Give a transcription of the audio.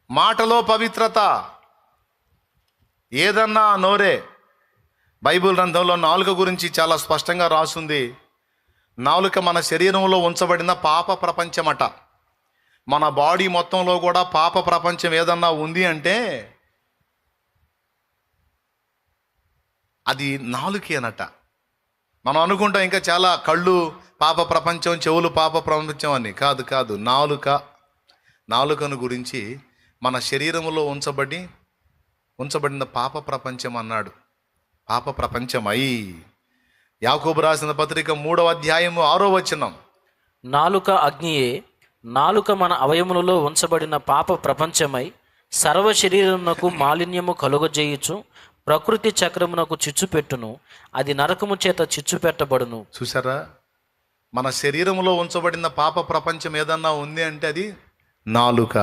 మాటలో పవిత్రత, ఏదన్నా నోరే. బైబిల్ గ్రంథంలో నాలుక గురించి చాలా స్పష్టంగా రాసుంది. నాలుక మన శరీరంలో ఉంచబడిన పాప ప్రపంచమట. మన బాడీ మొత్తంలో కూడా పాప ప్రపంచం ఏదన్నా ఉంది అంటే అది నాలుకేనట. మనం అనుకుంటాం ఇంకా చాలా కళ్ళు పాప ప్రపంచం, చెవులు పాప ప్రపంచం అని. కాదు కాదు, నాలుకను గురించి మన శరీరంలో ఉంచబడిన పాప ప్రపంచం అన్నాడు. పాప ప్రపంచమై. యాకోబు రాసిన పత్రిక 3వ అధ్యాయము 6వ వచనం. నాలుక అగ్నియే, నాలుక మన అవయములలో ఉంచబడిన పాప ప్రపంచమై సర్వ శరీరమునకు మాలిన్యము కలుగజేయుచు ప్రకృతి చక్రమునకు చిచ్చు పెట్టును, అది నరకము చేత చిచ్చు పెట్టబడును. చూసారా, మన శరీరంలో ఉంచబడిన పాప ప్రపంచం ఏదన్నా ఉంది అంటే అది నాలుక.